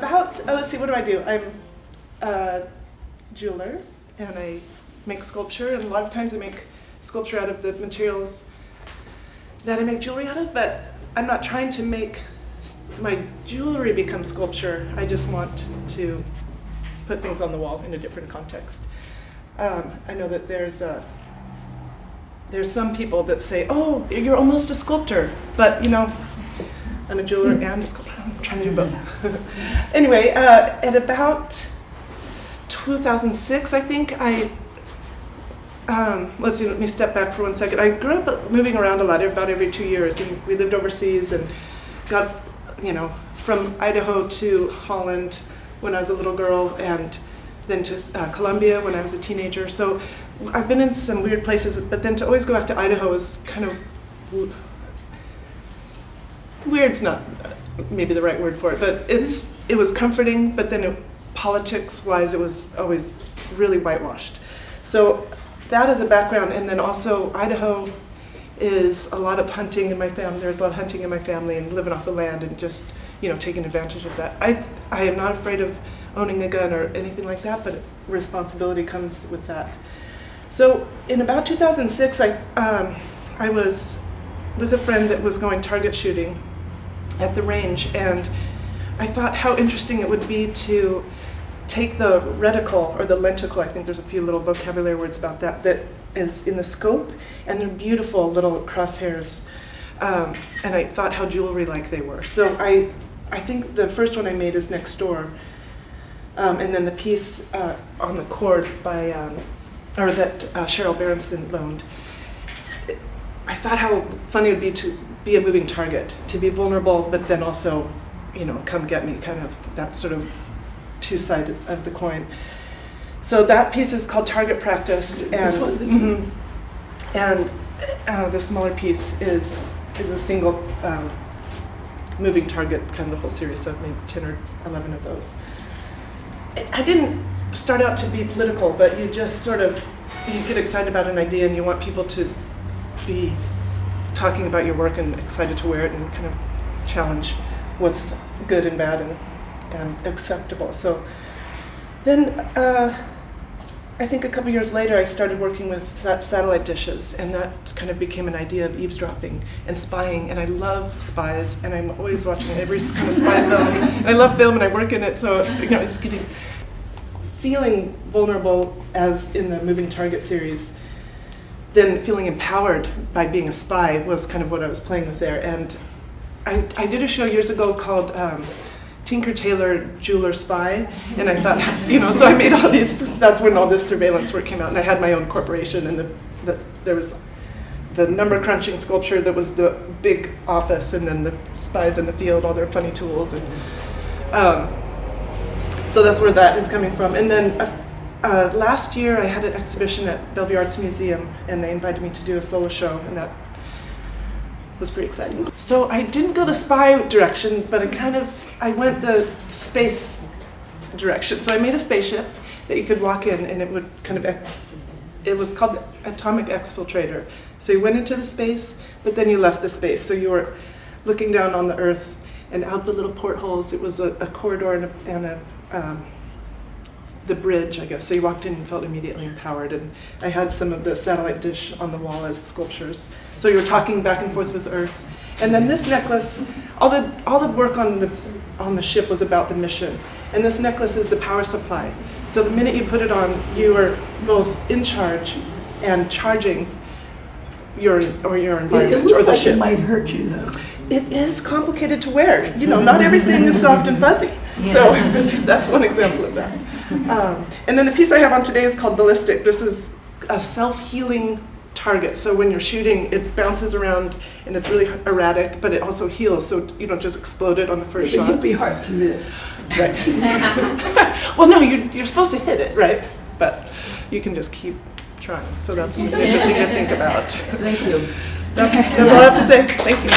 let's see, what do? I'm a jeweler, and I make sculpture, and a lot of times I make sculpture out of the materials that I make jewelry out of, but I'm not trying to make my jewelry become sculpture. I just want to put things on the wall in a different context. I know that there's some people that say, oh, you're almost a sculptor, but I'm a jeweler and a sculptor. I'm trying to do both. Anyway, at about 2006, I think, let's see, let me step back for 1 second. I grew up moving around a lot, about every 2 years, and we lived overseas and got, from Idaho to Holland when I was a little girl, and then to Colombia when I was a teenager. So I've been in some weird places, but then to always go back to Idaho was kind of weird's not maybe the right word for it, but it was comforting, but then politics-wise, it was always really whitewashed. So that is a background, and then also Idaho is a lot of hunting in my family. There's a lot of hunting in my family and living off the land and just, taking advantage of that. I am not afraid of owning a gun or anything like that, but responsibility comes with that. So in about 2006, I was with a friend that was going target shooting at the range, and I thought how interesting it would be to take the reticle or the lenticle, I think there's a few little vocabulary words about that is in the scope, and they're beautiful little crosshairs, and I thought how jewelry-like they were. So I think the first one I made is Next Door, and then the piece on the cord by, that Cheryl Berenson loaned. I thought how funny it would be to be a moving target, to be vulnerable, but then also, come get me, kind of that sort of two sides of the coin. So that piece is called Target Practice, and this one. And the smaller piece is a single moving target, kind of the whole series. So I've made 10 or 11 of those. I didn't start out to be political, but you just you get excited about an idea, and you want people to be talking about your work and excited to wear it and kind of challenge what's good and bad and acceptable. So then I think a couple years later I started working with satellite dishes, and that kind of became an idea of eavesdropping and spying, and I love spies, and I'm always watching every kind of spy film, and I love film and I work in it, so it's feeling vulnerable, as in the Moving Target series, then feeling empowered by being a spy was kind of what I was playing with there. And I did a show years ago called Tinker Tailor Jeweler Spy, and I thought, so I made all these, that's when all this surveillance work came out, and I had my own corporation, and there was the number crunching sculpture that was the big office, and then the spies in the field, all their funny tools, and so that's where that is coming from. And then last year I had an exhibition at Bellevue Arts Museum, and they invited me to do a solo show, and that was pretty exciting. So I didn't go the spy direction, but I went the space direction. So I made a spaceship that you could walk in, and it would it was called the Atomic Exfiltrator. So you went into the space, but then you left the space. So you were looking down on the Earth, and out the little portholes, it was a corridor and the bridge, I guess. So you walked in and felt immediately empowered. And I had some of the satellite dish on the wall as sculptures. So you were talking back and forth with Earth. And then this necklace, all the work on the ship was about the mission. And this necklace is the power supply. So the minute you put it on, you are both in charge and charging your environment It looks or the like ship. It might hurt you, though. It is complicated to wear. Not everything is soft and fuzzy. Yeah. So that's one example of that. And then the piece I have on today is called Ballistic. This is a self-healing target. So when you're shooting, it bounces around and it's really erratic, but it also heals. So you don't just explode it on the first shot. It'd be hard to miss. Right. Well, no, you're supposed to hit it, right? But you can just keep trying. So that's interesting to think about. Thank you. That's all I have to say. Thank you.